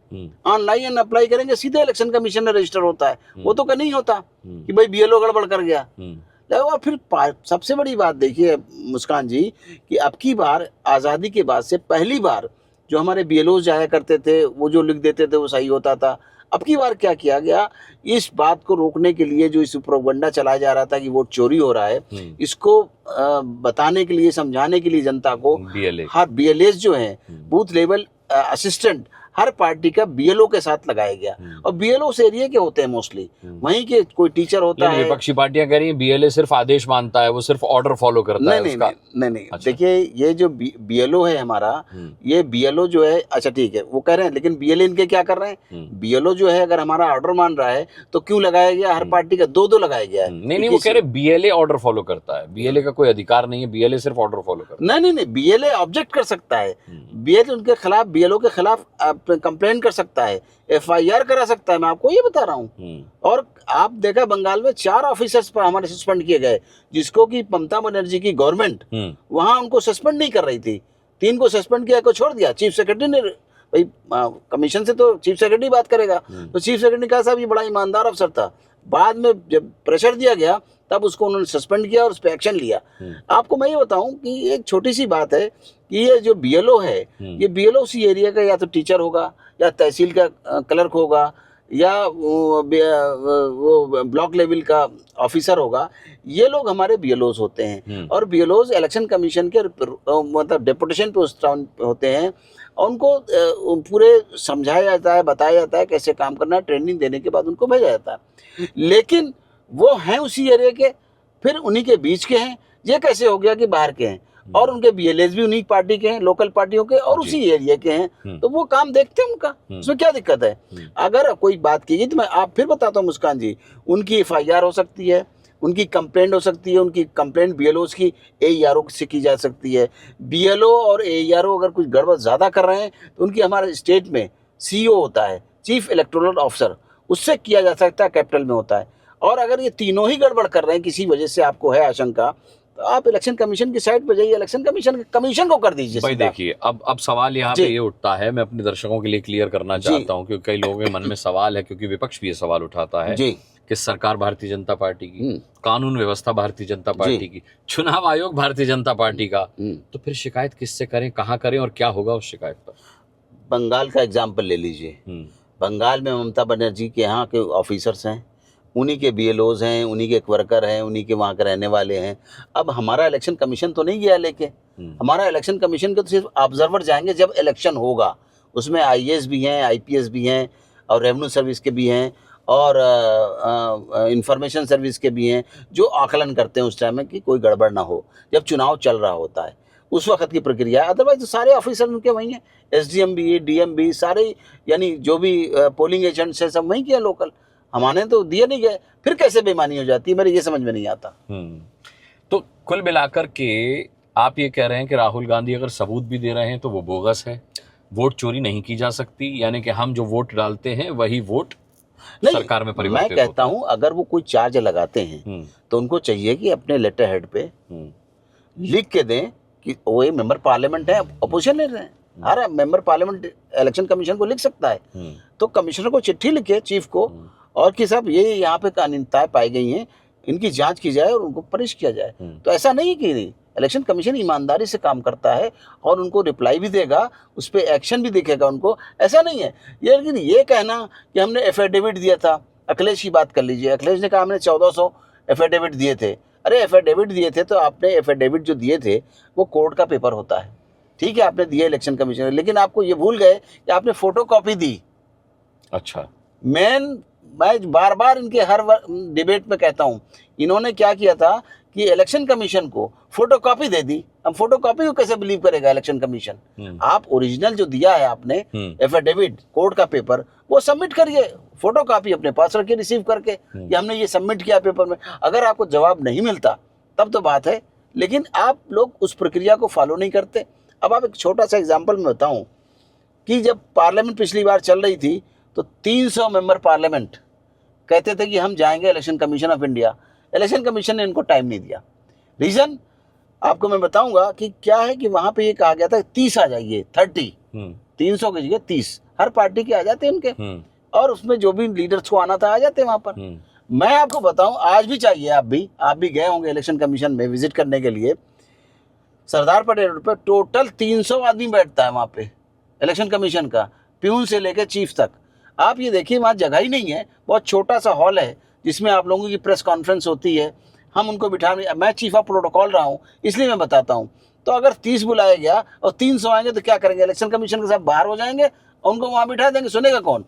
ऑनलाइन अप्लाई करेंगे, सीधे इलेक्शन कमीशन में रजिस्टर होता है। वो तो नहीं होता कि भाई बीएलओ गड़बड़ कर गया। और फिर सबसे बड़ी बात देखिए मुस्कान जी, कि अब की बार आज़ादी के बाद से पहली बार जो हमारे बीएलओ जाया करते थे, वो जो लिख देते थे वो सही होता था। अब की बार क्या किया गया, इस बात को रोकने के लिए जो इस प्रोपगंडा चलाया जा रहा था कि वोट चोरी हो रहा है, इसको बताने के लिए, समझाने के लिए जनता को, हर बीएलएस जो है बूथ लेवल असिस्टेंट हर पार्टी का बीएलओ के साथ लगाया गया। और बीएलओ उस एरिया के होते हैं मोस्टली, वहीं के कोई टीचर होता है। विपक्षी पार्टियां कह रही हैं बीएलए सिर्फ आदेश मानता है, वो सिर्फ ऑर्डर फॉलो करता है उसका। नहीं। अच्छा। देखिए, ये जो बीएलओ है हमारा, ये बीएलओ जो है, अच्छा ठीक है वो कह रहे हैं, लेकिन बीएलए इनके क्या कर रहे हैं? बीएलओ जो है अगर हमारा ऑर्डर मान रहा है तो क्यों लगाया गया? हर पार्टी का दो लगाया गया है। नहीं, वो कह रहे बीएलए ऑर्डर फॉलो करता है, बीएलए का कोई अधिकार नहीं है, बीएलए सिर्फ ऑर्डर फॉलो करता है। नहीं, बीएलए ऑब्जेक्ट कर सकता है, बीएलए उनके खिलाफ, बीएलओ के खिलाफ कंप्लेन कर सकता है, एफआईआर करा सकता है। मैं आपको ये बता रहा हूँ। और आप देखा बंगाल में 4 ऑफिसर्स पर हमारे सस्पेंड किए गए, जिसको कि ममता बनर्जी की गवर्नमेंट वहां उनको सस्पेंड नहीं कर रही थी। 3 को सस्पेंड किया, को छोड़ दिया। चीफ सेक्रेटरी ने, भाई कमीशन से तो चीफ सेक्रेटरी बात करेगा, तो चीफ सेक्रेटरी ने कहा साहब ये बड़ा ईमानदार अफसर था। बाद में जब प्रेशर दिया गया तब उसको उन्होंने सस्पेंड किया और उस पर एक्शन लिया। आपको मैं ये बताऊं कि एक छोटी सी बात है कि ये जो बीएलओ है, ये बीएलओ उसी एरिया का या तो टीचर होगा, या तहसील का क्लर्क होगा, या वो ब्लॉक लेवल का ऑफिसर होगा। ये लोग हमारे बीएलओज होते हैं, और बीएलओज इलेक्शन कमीशन के मतलब डेपुटेशन पे होते हैं, और उनको पूरे समझाया जाता है, बताया जाता है कैसे काम करना है, ट्रेनिंग देने के बाद उनको भेजा जाता है। लेकिन वो हैं उसी एरिया के, फिर उन्हीं के बीच के हैं। ये कैसे हो गया कि बाहर के हैं, और उनके बीएलएस भी उन्हीं पार्टी के हैं, लोकल पार्टियों के, और उसी एरिया के हैं, तो वो काम देखते हैं उनका। उसमें क्या दिक्कत है? अगर कोई बात की गई तो मैं आप फिर बताता हूँ मुस्कान जी, उनकी एफआईआर हो सकती है, उनकी कंप्लेंट हो सकती है, उनकी कंप्लेंट बीएलओ की एईआरओ से की जा सकती है। बीएलओ और एईआरओ अगर कुछ गड़बड़ ज़्यादा कर रहे हैं तो उनकी हमारे स्टेट में सीईओ होता है, चीफ इलेक्टोरल ऑफिसर, उससे किया जा सकता है, कैपिटल में होता है। और अगर ये तीनों ही गड़बड़ कर रहे हैं, किसी वजह से आपको है आशंका, तो आप इलेक्शन कमीशन की साइट पर जाइए, इलेक्शन कमीशन को कर दीजिए। भाई देखिए, अब सवाल यहाँ पे ये उठता है, मैं अपने दर्शकों के लिए क्लियर करना चाहता हूँ, क्योंकि कई लोगों के मन में सवाल है, क्योंकि विपक्ष भी ये सवाल उठाता है कि सरकार भारतीय जनता पार्टी की, कानून व्यवस्था भारतीय जनता पार्टी की, चुनाव आयोग भारतीय जनता पार्टी का, तो फिर शिकायत किससे करें, कहाँ करें, और क्या होगा उस शिकायत पर? बंगाल का एग्जाम्पल ले लीजिए। बंगाल में ममता बनर्जी के यहाँ के ऑफिसर्स हैं, उन्हीं के बीएलओज हैं, उन्हीं के वर्कर हैं, उन्हीं के वहाँ के रहने वाले हैं। अब हमारा इलेक्शन कमीशन तो नहीं गया लेके, हमारा इलेक्शन कमीशन के तो सिर्फ ऑब्जर्वर जाएंगे जब इलेक्शन होगा। उसमें आईएएस भी हैं, आईपीएस भी हैं, और रेवेन्यू सर्विस के भी हैं, और इंफॉर्मेशन सर्विस के भी हैं जो आकलन करते हैं उस टाइम में कि कोई गड़बड़ ना हो, जब चुनाव चल रहा होता है उस वक्त की प्रक्रिया है। अदरवाइज तो सारे ऑफिसर उनके वहीं हैं, एसडीएम भी, डीएम भी, सारे यानी जो भी पोलिंग एजेंट्स हैं सब वहीं के हैं लोकल। हमारे तो दिए नहीं गए, फिर कैसे बेईमानी हो जाती है, मेरे ये समझ में नहीं आता। तो कुल मिलाकर के आप ये कह रहे हैं कि राहुल गांधी अगर सबूत भी दे रहे हैं तो वो बोगस है, वोट चोरी नहीं की जा सकती, यानी कि हम जो वोट डालते हैं वही वोट सरकार में परिवर्तित मैं कहता हूं अगर वो कोई चार्ज लगाते हैं तो उनको चाहिए कि अपने लेटर हेड पे लिख के दें कि वो मेंबर पार्लियामेंट है, अपोजिशन ले रहे हैं, हर मेंबर पार्लियामेंट इलेक्शन कमीशन को लिख सकता है, तो कमिश्नर को चिट्ठी लिखे चीफ को, और कि साहब ये यहाँ पे कानूनताएं पाई गई हैं, इनकी जांच की जाए और उनको पनिश किया जाए। तो ऐसा नहीं कि इलेक्शन कमीशन ईमानदारी से काम करता है और उनको रिप्लाई भी देगा, उस पर एक्शन भी दिखेगा उनको, ऐसा नहीं है। लेकिन ये कहना कि हमने एफिडेविट दिया था, अखिलेश की बात कर लीजिए, अखिलेश ने कहा हमने 1400 एफिडेविट दिए थे। अरे एफिडेविट दिए थे तो आपने एफिडेविट जो दिए थे वो कोर्ट का पेपर होता है, ठीक है, आपने दिए इलेक्शन कमीशन, लेकिन आपको ये भूल गए कि आपने फोटो कॉपी दी। अच्छा, मैं बार बार इनके हर डिबेट में कहता हूं, इन्होंने क्या किया था कि इलेक्शन कमीशन को फोटोकॉपी दे दी। अब फोटोकॉपी को कैसे बिलीव करेगा इलेक्शन कमीशन? आप ओरिजिनल जो दिया है आपने एफिडेविट, कोर्ट का पेपर, वो सबमिट करिए, फोटोकॉपी अपने पास रखिए रिसीव करके कि हमने ये सबमिट किया पेपर में। अगर आपको जवाब नहीं मिलता तब तो बात है, लेकिन आप लोग उस प्रक्रिया को फॉलो नहीं करते। अब आप एक छोटा सा एग्जाम्पल में बताऊं कि जब पार्लियामेंट पिछली बार चल रही थी तो 300 मेंबर पार्लियामेंट कहते थे कि हम जाएंगे election commission of India. Election commission ने इनको टाइम नहीं दिया। रीजन आपको मैं बताऊंगा कि क्या है कि वहां पे ये कहा गया था 30 आ जाइए, 30, 300 की जगह 30 हर पार्टी के आ जाते हैं उनके, और उसमें जो भी लीडर्स को आना था आ जाते हैं वहां पर। मैं आपको बताऊं आज भी चाहिए, आप भी गए होंगे इलेक्शन कमीशन में विजिट करने के लिए, सरदार पटेल रोड पर टोटल 300 आदमी बैठता है वहां पे इलेक्शन कमीशन का, प्यून से लेकर चीफ तक। आप ये देखिए वहाँ जगह ही नहीं है, बहुत छोटा सा हॉल है जिसमें आप लोगों की प्रेस कॉन्फ्रेंस होती है, हम उनको बिठा, मैं चीफ ऑफ प्रोटोकॉल रहा हूँ इसलिए मैं बताता हूँ। तो अगर 30 बुलाया गया और 300 आएंगे तो क्या करेंगे? इलेक्शन कमीशन के साथ बाहर हो जाएंगे और उनको वहां बिठा देंगे, सुनेगा कौन?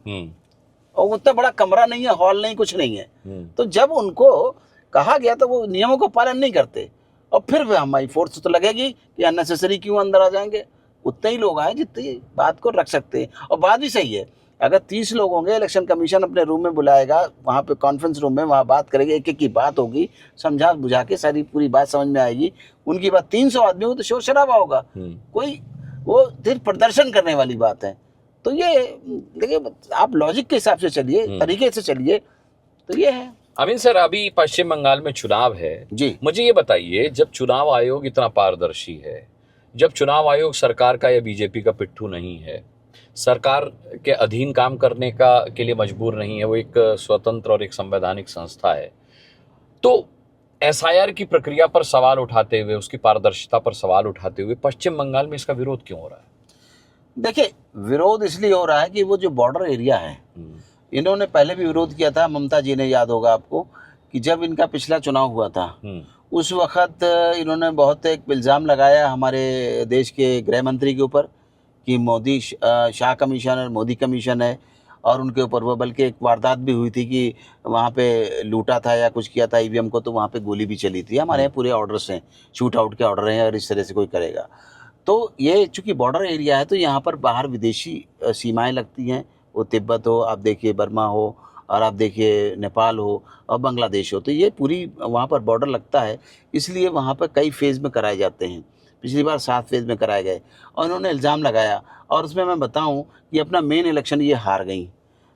और उतना बड़ा कमरा नहीं है, हॉल नहीं, कुछ नहीं है। तो जब उनको कहा गया तो वो नियमों का पालन नहीं करते, और फिर हमारी फोर्स तो लगेगी कि अननेसेसरी क्यों अंदर आ जाएंगे। उतने ही लोग आए जितनी बात को रख सकते हैं। और बात भी सही है, अगर 30 लोग होंगे, इलेक्शन कमीशन अपने रूम में बुलाएगा, वहाँ पे कॉन्फ्रेंस रूम में, वहाँ बात करेंगे, एक एक की बात होगी, समझा बुझा के सारी पूरी बात समझ में आएगी। उनकी बात 300 आदमी हो तो शोर शराबा होगा, कोई वो सिर्फ प्रदर्शन करने वाली बात है। तो ये देखिए, आप लॉजिक के हिसाब से चलिए, तरीके से चलिए, तो ये है। अमीन सर, अभी पश्चिम बंगाल में चुनाव है जी, मुझे ये बताइए, जब चुनाव आयोग इतना पारदर्शी है, जब चुनाव आयोग सरकार का या बीजेपी का पिट्ठू नहीं है, सरकार के अधीन काम करने के लिए मजबूर नहीं है, वो एक स्वतंत्र और एक संवैधानिक संस्था है, तो एसआईआर की प्रक्रिया पर सवाल उठाते हुए, उसकी पारदर्शिता पर सवाल उठाते हुए पश्चिम बंगाल में इसका विरोध क्यों हो रहा है? देखिए, विरोध इसलिए हो रहा है कि वो जो बॉर्डर एरिया है, इन्होंने पहले भी विरोध किया था, ममता जी ने, याद होगा आपको, कि जब इनका पिछला चुनाव हुआ था उस वक्त इन्होंने बहुत एक इल्ज़ाम लगाया हमारे देश के गृह मंत्री के ऊपर कि मोदी शाह कमीशन और मोदी कमीशन है, और उनके ऊपर वो बल्कि एक वारदात भी हुई थी कि वहाँ पे लूटा था या कुछ किया था ईवीएम को, तो वहाँ पे गोली भी चली थी। हमारे यहाँ पूरे ऑर्डर्स हैं, शूट आउट के ऑर्डर हैं, अगर इस तरह से कोई करेगा तो। ये चूँकि बॉर्डर एरिया है तो यहाँ पर बाहर विदेशी सीमाएँ लगती हैं, वो तिब्बत हो, आप देखिए बर्मा हो, और आप देखिए नेपाल हो और बांग्लादेश हो, तो ये पूरी वहाँ पर बॉर्डर लगता है, इसलिए वहाँ पर कई फेज़ में कराए जाते हैं। पिछली बार 7 फेज़ में कराए गए, और उन्होंने इल्ज़ाम लगाया, और उसमें मैं बताऊं कि अपना मेन इलेक्शन ये हार गई,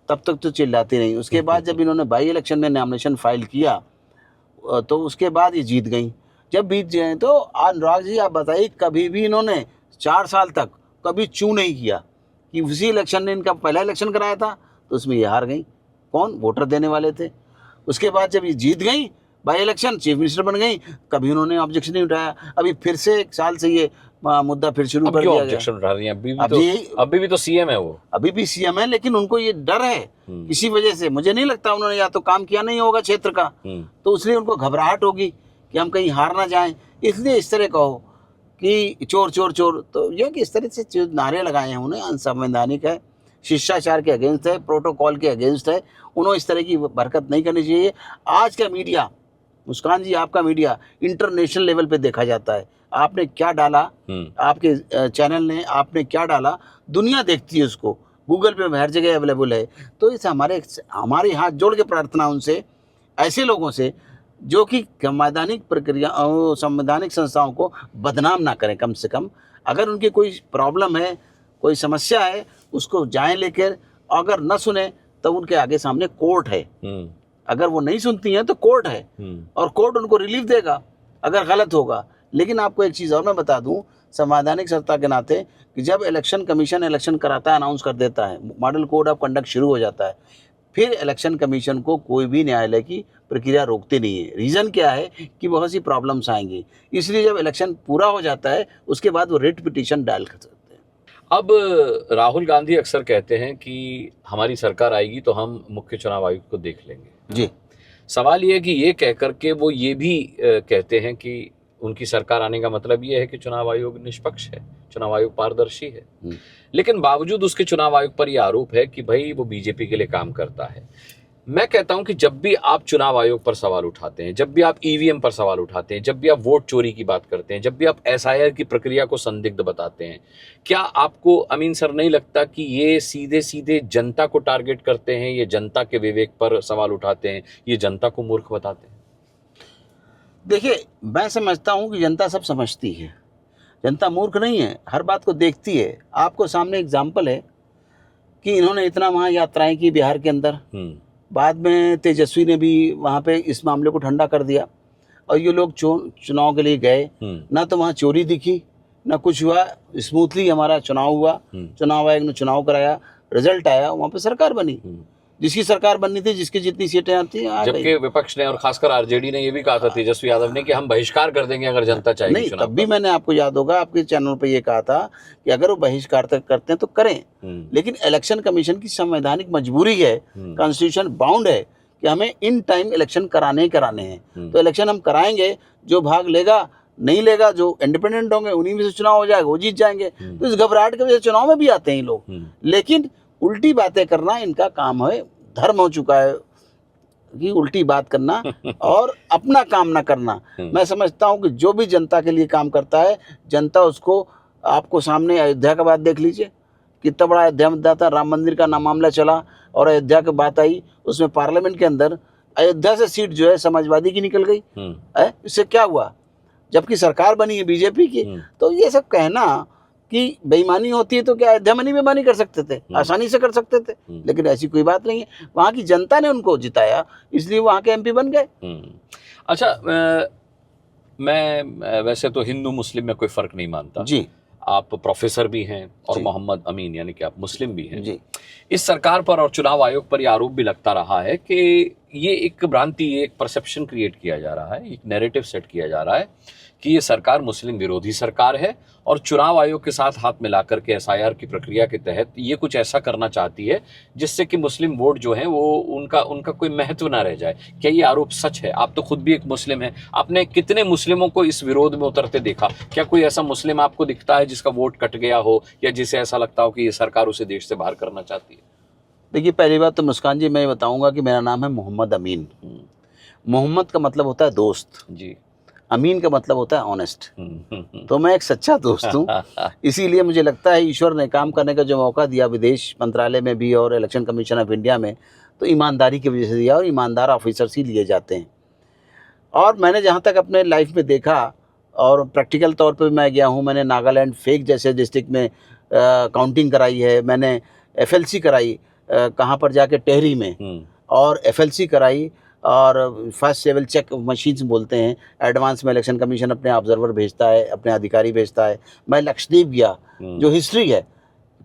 तब तक तो चिल्लाती नहीं। उसके बाद जब इन्होंने बाई इलेक्शन में नॉमिनेशन फाइल किया तो उसके बाद ये जीत गई। जब जीत गए तो अनुराग जी आप बताइए, कभी भी इन्होंने 4 साल तक कभी चू नहीं किया कि उसी इलेक्शन ने इनका पहला इलेक्शन कराया था तो उसमें ये हार गई। कौन वोटर देने वाले थे? उसके बाद जब ये जीत गई बाई इलेक्शन, चीफ मिनिस्टर बन गई, कभी उन्होंने ऑब्जेक्शन नहीं उठाया। अभी फिर से 1 साल से ये मुद्दा फिर शुरू कर दिया गया। ऑब्जेक्शन उठा रही हैं? अभी भी तो सीएम है वो, अभी भी सीएम है, लेकिन उनको ये डर है किसी वजह से। मुझे नहीं लगता उन्होंने या तो काम किया नहीं होगा क्षेत्र का, तो इसलिए उनको घबराहट होगी कि हम कहीं हार ना जाएं, इसलिए इस तरह कहो कि चोर चोर चोर। तो ये कि इस तरह से जो नारे लगाए हैं उन्हें, अनसंवैधानिक है, शिष्टाचार के अगेंस्ट है, प्रोटोकॉल के अगेंस्ट है। उन्होंने इस तरह की हरकत नहीं करनी चाहिए। आज का मीडिया, मुस्कान जी, आपका मीडिया इंटरनेशनल लेवल पे देखा जाता है। आपने क्या डाला, आपके चैनल ने आपने क्या डाला, दुनिया देखती है उसको, गूगल पे हर जगह अवेलेबल है। तो इस हमारे हाथ जोड़ के प्रार्थना उनसे, ऐसे लोगों से जो कि संवैधानिक प्रक्रिया और संवैधानिक संस्थाओं को बदनाम ना करें। कम से कम अगर उनकी कोई प्रॉब्लम है, कोई समस्या है, उसको जाएं लेकर, अगर न सुने तो उनके आगे सामने कोर्ट है। अगर वो नहीं सुनती हैं तो कोर्ट है, और कोर्ट उनको रिलीफ देगा अगर गलत होगा। लेकिन आपको एक चीज़ और मैं बता दूं, संवैधानिक संस्था के नाते, कि जब इलेक्शन कमीशन इलेक्शन कराता है, अनाउंस कर देता है, मॉडल कोड ऑफ कंडक्ट शुरू हो जाता है, फिर इलेक्शन कमीशन को कोई भी न्यायालय की प्रक्रिया रोकती नहीं है। रीज़न क्या है कि बहुत सी प्रॉब्लम्स आएंगी, इसलिए जब इलेक्शन पूरा हो जाता है उसके बाद वो रिट पिटीशन डाल कर सकते हैं। अब राहुल गांधी अक्सर कहते हैं कि हमारी सरकार आएगी तो हम मुख्य चुनाव आयुक्त को देख लेंगे। जी, सवाल ये है कि ये कह करके वो ये भी कहते हैं कि उनकी सरकार आने का मतलब ये है कि चुनाव आयोग निष्पक्ष है, चुनाव आयोग पारदर्शी है। लेकिन बावजूद उसके चुनाव आयोग पर यह आरोप है कि भाई वो बीजेपी के लिए काम करता है। मैं कहता हूं कि जब भी आप चुनाव आयोग पर सवाल उठाते हैं, जब भी आप ईवीएम पर सवाल उठाते हैं, जब भी आप वोट चोरी की बात करते हैं, जब भी आप एसआईआर की प्रक्रिया को संदिग्ध बताते हैं, क्या आपको अमीन सर नहीं लगता कि ये सीधे सीधे जनता को टारगेट करते हैं, ये जनता के विवेक पर सवाल उठाते हैं, ये जनता को मूर्ख बताते हैं? देखिए, मैं समझता हूँ कि जनता सब समझती है, जनता मूर्ख नहीं है, हर बात को देखती है। आपको सामने एग्जाम्पल है कि इन्होंने इतना वहाँ यात्राएं की बिहार के अंदर, बाद में तेजस्वी ने भी वहाँ पे इस मामले को ठंडा कर दिया, और ये लोग चुनाव के लिए गए, ना तो वहाँ चोरी दिखी, ना कुछ हुआ, स्मूथली हमारा चुनाव हुआ, चुनाव आयोग ने चुनाव कराया, रिजल्ट आया, वहाँ पे सरकार बनी। जिसकी सरकार बननी थी, जिसकी जितनी सीटें आती हैं, जबकि विपक्ष ने और खासकर आरजेडी ने ये भी कहा था, तेजस्वी यादव ने, कि हम बहिष्कार कर देंगे अगर जनता चाहेगी। नहीं, तब भी मैंने आपको याद होगा आपके चैनल पे ये कहा था कि अगर वो बहिष्कार करते हैं तो करें, लेकिन इलेक्शन कमीशन की संवैधानिक मजबूरी है, कॉन्स्टिट्यूशन बाउंड है कि हमें इन टाइम इलेक्शन कराने ही कराने हैं। तो इलेक्शन हम कराएंगे, जो भाग लेगा नहीं लेगा, जो इंडिपेंडेंट होंगे उन्हीं में से चुनाव हो जाएगा, वो जीत जाएंगे। तो इस घबराहट की वजह से चुनाव में भी आते हैं लोग, लेकिन उल्टी बातें करना इनका काम है, धर्म हो चुका है कि उल्टी बात करना और अपना काम ना करना। मैं समझता हूं कि जो भी जनता के लिए काम करता है, जनता उसको, आपको सामने अयोध्या का बात देख लीजिए, कितना बड़ा अयोध्या मुद्दा था, राम मंदिर का मामला चला और अयोध्या की बात आई, उसमें पार्लियामेंट के अंदर अयोध्या से सीट जो है समाजवादी की निकल गई है। इससे क्या हुआ, जबकि सरकार बनी है बीजेपी की। तो ये सब कहना कि बेईमानी होती है, तो क्या अयोध्या में नहीं बेईमानी कर सकते थे, आसानी से कर सकते थे, लेकिन ऐसी कोई बात नहीं है। वहाँ की जनता ने उनको जिताया, इसलिए वहाँ के एमपी बन गए। अच्छा, मैं वैसे तो हिंदू मुस्लिम में कोई फर्क नहीं मानता जी, आप प्रोफेसर भी हैं और मोहम्मद अमीन यानी कि आप मुस्लिम भी हैं जी। इस सरकार पर और चुनाव आयोग पर यह आरोप भी लगता रहा है कि ये एक भ्रांति, एक परसेप्शन क्रिएट किया जा रहा है, एक नैरेटिव सेट किया जा रहा है कि ये सरकार मुस्लिम विरोधी सरकार है और चुनाव आयोग के साथ हाथ मिलाकर के एसआईआर की प्रक्रिया के तहत ये कुछ ऐसा करना चाहती है जिससे कि मुस्लिम वोट जो है वो उनका कोई महत्व ना रह जाए। क्या ये आरोप सच है? आप तो खुद भी एक मुस्लिम हैं, आपने कितने मुस्लिमों को इस विरोध में उतरते देखा? क्या कोई ऐसा मुस्लिम आपको दिखता है जिसका वोट कट गया हो या जिसे ऐसा लगता हो कि ये सरकार उसे देश से बाहर करना चाहती है? देखिए, पहली बात तो मुस्कान जी, मैं बताऊंगा कि मेरा नाम है मोहम्मद अमीन। मोहम्मद का मतलब होता है दोस्त जी, अमीन का मतलब होता है ऑनेस्ट। तो मैं एक सच्चा दोस्त हूँ, इसीलिए मुझे लगता है ईश्वर ने काम करने का जो मौका दिया विदेश मंत्रालय में भी और इलेक्शन कमीशन ऑफ इंडिया में, तो ईमानदारी की वजह से दिया, और ईमानदार ऑफिसर्स ही लिए जाते हैं। और मैंने जहाँ तक अपने लाइफ में देखा और प्रैक्टिकल तौर पर मैं गया हूँ, मैंने नागालैंड फेक जैसे डिस्ट्रिक्ट में काउंटिंग कराई है, मैंने FLC कराई कहाँ पर जाके टेहरी में, और FLC कराई और फर्स्ट लेवल चेक मशीन्स बोलते हैं, एडवांस में इलेक्शन कमीशन अपने ऑब्जर्वर भेजता है, अपने अधिकारी भेजता है। मैं लक्षद्वीप गया, जो हिस्ट्री है,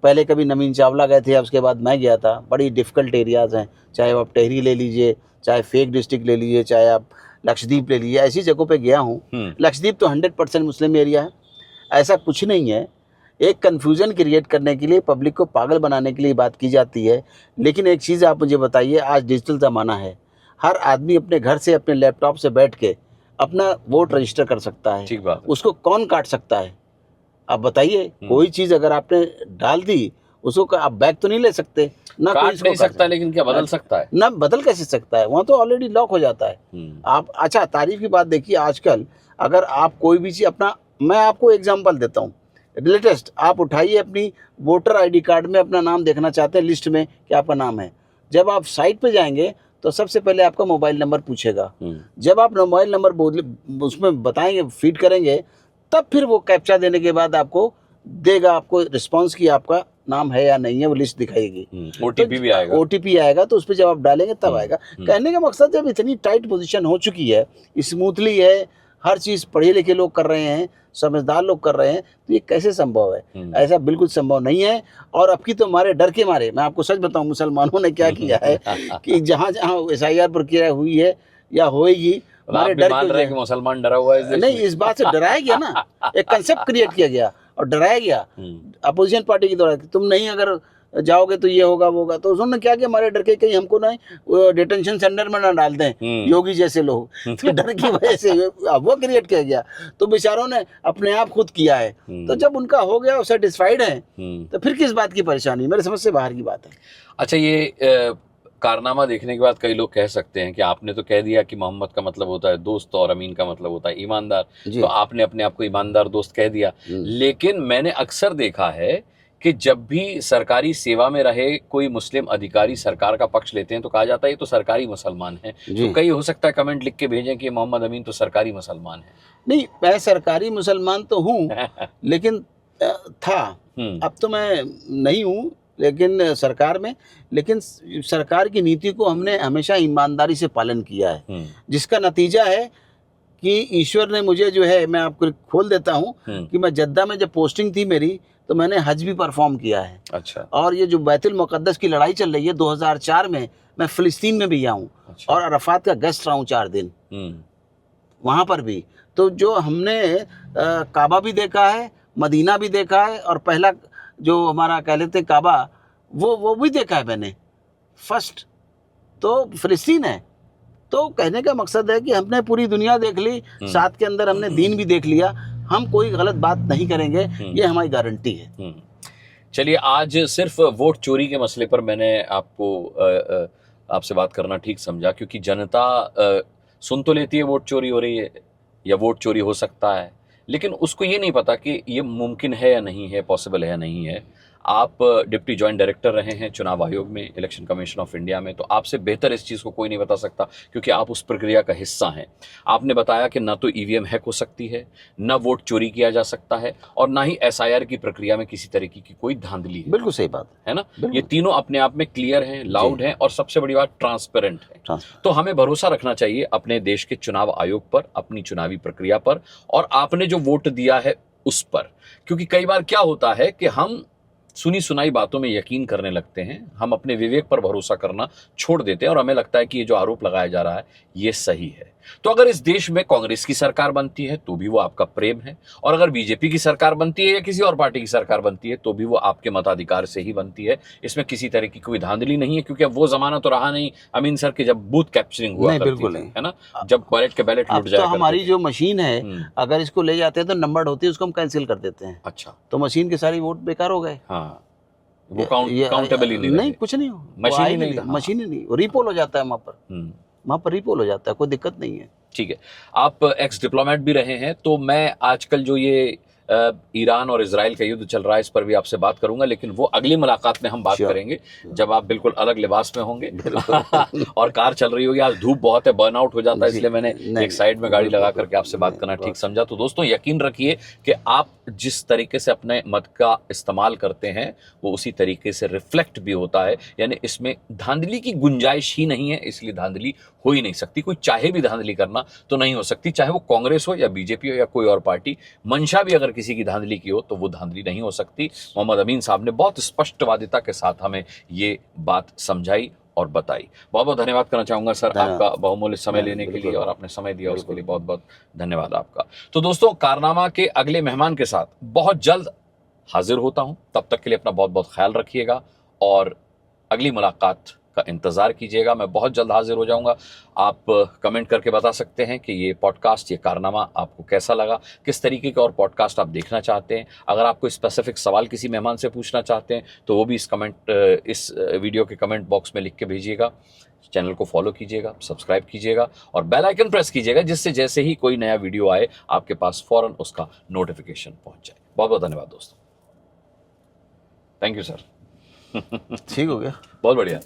पहले कभी नवीन चावला गए थे, उसके बाद मैं गया था। बड़ी डिफ़िकल्ट एरियाज़ हैं, चाहे आप टेहरी ले लीजिए, चाहे फेक डिस्ट्रिक्ट ले लीजिए, चाहे आप लक्षद्वीप ले लीजिए, ऐसी जगहों पे गया हूँ। लक्षद्वीप तो 100% मुस्लिम एरिया है, ऐसा कुछ नहीं है। एक कन्फ्यूज़न क्रिएट करने के लिए, पब्लिक को पागल बनाने के लिए बात की जाती है। लेकिन एक चीज़ आप मुझे बताइए, आज डिजिटल ज़माना है, हर आदमी अपने घर से अपने लैपटॉप से बैठ के अपना वोट रजिस्टर कर सकता है। ठीक बात है। उसको कौन काट सकता है? आप बताइए। कोई चीज़ अगर आपने डाल दी, उसको आप बैग तो नहीं ले सकते ना, कोई काट इसको नहीं काट सकता, लेकिन क्या बदल सकता है? ना, बदल कैसे सकता है, वहाँ तो ऑलरेडी लॉक हो जाता है। आप अच्छा तारीफ की बात देखिए, आजकल अगर आप कोई भी चीज़ अपना, मैं आपको एग्जांपल देता हूँ लेटेस्ट, आप उठाइए अपनी वोटर आईडी कार्ड में अपना नाम देखना चाहते हैं लिस्ट में कि आपका नाम है, जब आप साइट पे जाएंगे तो सबसे पहले आपका मोबाइल नंबर पूछेगा। जब आप मोबाइल नंबर उसमें बताएंगे, फीड करेंगे, तब फिर वो कैप्चा देने के बाद आपको देगा, आपको रिस्पॉन्स की आपका नाम है या नहीं है, वो लिस्ट दिखाएगी। ओटीपी भी आएगा। ओटीपी आएगा, तो उस पर जब आप डालेंगे तब आएगा। कहने का मकसद, जब इतनी टाइट पोजीशन हो चुकी है, स्मूथली है, हर चीज़ पढ़े लिखे लोग कर रहे हैं, समझदार लोग कर रहे हैं, तो ये कैसे संभव है? ऐसा बिल्कुल संभव नहीं है। और अब की तो हमारे डर के मारे, मैं आपको सच बताऊं, मुसलमानों ने क्या किया है कि जहाँ जहाँ SIR प्रक्रिया हुई है या होएगी, हमारे डर मान रहे हैं कि मुसलमान डरा हुआ है नहीं, इस बात से डराया गया ना, एक कंसेप्ट क्रिएट किया गया और डराया गया अपोजिशन पार्टी के द्वारा, तुम नहीं अगर जाओगे तो ये होगा वो होगा। तो उन्होंने क्या किया, हमारे डर के कहीं हमको ना डिटेंशन सेंटर में ना डाल दें योगी जैसे लोग, तो डर की वजह से वो क्रिएट किया गया। तो बेचारों ने अपने आप खुद किया है, तो जब उनका हो गया और सेटिस्फाइड है, तो फिर किस बात की परेशानी? मेरे समझ से बाहर की बात है। अच्छा, ये कारनामा देखने के बाद कई लोग कह सकते हैं कि आपने तो कह दिया कि मोहम्मद का मतलब होता है दोस्त और अमीन का मतलब होता है ईमानदार, तो आपने अपने आप को ईमानदार दोस्त कह दिया। लेकिन मैंने अक्सर देखा है कि जब भी सरकारी सेवा में रहे कोई मुस्लिम अधिकारी सरकार का पक्ष लेते हैं तो कहा जाता है ये तो सरकारी मुसलमान है। तो कई हो सकता है कमेंट लिख के भेजें कि मोहम्मद अमीन तो सरकारी मुसलमान है। नहीं, मैं सरकारी मुसलमान तो हूँ लेकिन था, अब तो मैं नहीं हूँ, लेकिन सरकार में, लेकिन सरकार की नीति को हमने हमेशा ईमानदारी से पालन किया है, जिसका नतीजा है कि ईश्वर ने मुझे जो है, मैं आपको खोल देता हूँ कि मैं जद्दा में जब पोस्टिंग थी मेरी, तो मैंने हज भी परफॉर्म किया है। अच्छा। और ये जो बैतुल मुक़द्दस की लड़ाई चल रही है 2004 में, मैं फ़िलिस्तीन में भी गया हूँ। अच्छा। और अरफात का गेस्ट रहा हूँ 4 दिन वहाँ पर भी। तो जो हमने काबा भी देखा है, मदीना भी देखा है, और पहला जो हमारा कह लेते हैं काबा, वो भी देखा है मैंने। फर्स्ट तो फ़िलिस्तीन है। तो कहने का मकसद है कि हमने पूरी दुनिया देख ली, साथ के अंदर हमने दीन भी देख लिया, हम कोई गलत बात नहीं करेंगे, ये हमारी गारंटी है। चलिए, आज सिर्फ वोट चोरी के मसले पर मैंने आपसे बात करना ठीक समझा, क्योंकि जनता सुन तो लेती है वोट चोरी हो रही है या वोट चोरी हो सकता है, लेकिन उसको ये नहीं पता कि ये मुमकिन है या नहीं है, पॉसिबल है या नहीं है। आप डिप्टी जॉइंट डायरेक्टर रहे हैं चुनाव आयोग में, इलेक्शन कमीशन ऑफ इंडिया में, तो आपसे बेहतर इस चीज़ को कोई नहीं बता सकता, क्योंकि आप उस प्रक्रिया का हिस्सा हैं। आपने बताया कि ना तो ईवीएम हैक हो सकती है, ना वोट चोरी किया जा सकता है, और ना ही SIR की प्रक्रिया में किसी तरीके की कोई धांधली है। बिल्कुल सही बात है ना। ये तीनों अपने आप में क्लियर हैं, लाउड हैं, और सबसे बड़ी बात ट्रांसपेरेंट है। तो हमें भरोसा रखना चाहिए अपने देश के चुनाव आयोग पर, अपनी चुनावी प्रक्रिया पर, और आपने जो वोट दिया है उस पर। क्योंकि कई बार क्या होता है कि हम सुनी सुनाई बातों में यकीन करने लगते हैं, हम अपने विवेक पर भरोसा करना छोड़ देते हैं, और हमें लगता है कि ये जो आरोप लगाया जा रहा है ये सही है। तो अगर इस देश में कांग्रेस की सरकार बनती है तो भी वो आपका प्रेम है, और अगर बीजेपी की सरकार बनती है या किसी और पार्टी की सरकार बनती है तो भी वो आपके मताधिकार से ही बनती है। इसमें किसी तरह की कोई धांधली नहीं है, क्योंकि अब वो जमाना तो रहा नहीं अमीन सर के जब बूथ कैप्चरिंग हुआ करती थी, है ना, जब बैलेट के बैलेट लुट जाया। तो हमारी जो मशीन है, अगर इसको ले जाते हैं तो नंबर होती है, उसको हम कैंसिल कर देते हैं। अच्छा, तो मशीन के सारी वोट बेकार हो गए। हाँ, वो काउंटेबल ही नहीं, कुछ नहीं हो, मशीन ही नहीं था, मशीन ही नहीं, रिपोल हो जाता है वहाँ पर रिपोल हो जाता है, कोई दिक्कत नहीं है। ठीक है, आप एक्स डिप्लोमेट भी रहे हैं, तो मैं आजकल जो ये ईरान और इजराइल का युद्ध चल रहा है इस पर भी आपसे बात करूंगा, लेकिन वो अगली मुलाकात में हम बात करेंगे जब आप बिल्कुल अलग लिबास में होंगे और कार चल रही होगी। आज धूप बहुत है, बर्नआउट हो जाता है, इसलिए मैंने एक साइड में गाड़ी लगा करके आपसे बात करना ठीक समझा। तो दोस्तों, यकीन रखिए कि आप जिस तरीके से अपने मत का इस्तेमाल करते हैं वो उसी तरीके से रिफ्लेक्ट भी होता है, यानी इसमें धांधली की गुंजाइश ही नहीं है, इसलिए धांधली हो ही नहीं सकती। कोई चाहे भी धांधली करना तो नहीं हो सकती, चाहे वो कांग्रेस हो या बीजेपी हो या कोई और पार्टी। मंशा भी अगर किसी की धांधली की हो तो वो धांधली नहीं हो सकती। मोहम्मद अमीन साहब ने बहुत स्पष्टवादिता के साथ हमें ये बात समझाई और बताई। बहुत बहुत धन्यवाद करना चाहूंगा सर आपका बहुमूल्य समय लेने के लिए, और आपने समय दिया उसके लिए बहुत बहुत धन्यवाद आपका। तो दोस्तों, कारनामा के अगले मेहमान के साथ बहुत जल्द हाजिर होता हूं, तब तक के लिए अपना बहुत बहुत ख्याल रखिएगा, और अगली मुलाकात का इंतज़ार कीजिएगा। मैं बहुत जल्द हाजिर हो जाऊंगा। आप कमेंट करके बता सकते हैं कि ये पॉडकास्ट, ये कारनामा आपको कैसा लगा, किस तरीके के और पॉडकास्ट आप देखना चाहते हैं। अगर आप कोई स्पेसिफिक सवाल किसी मेहमान से पूछना चाहते हैं तो वो भी इस वीडियो के कमेंट बॉक्स में लिख के भेजिएगा। चैनल को फॉलो कीजिएगा, सब्सक्राइब कीजिएगा और बेल आइकन प्रेस कीजिएगा, जिससे जैसे ही कोई नया वीडियो आए आपके पास फौरन उसका नोटिफिकेशन पहुंच जाए। बहुत बहुत धन्यवाद दोस्तों। Thank you sir. ठीक हो गया। बहुत बढ़िया।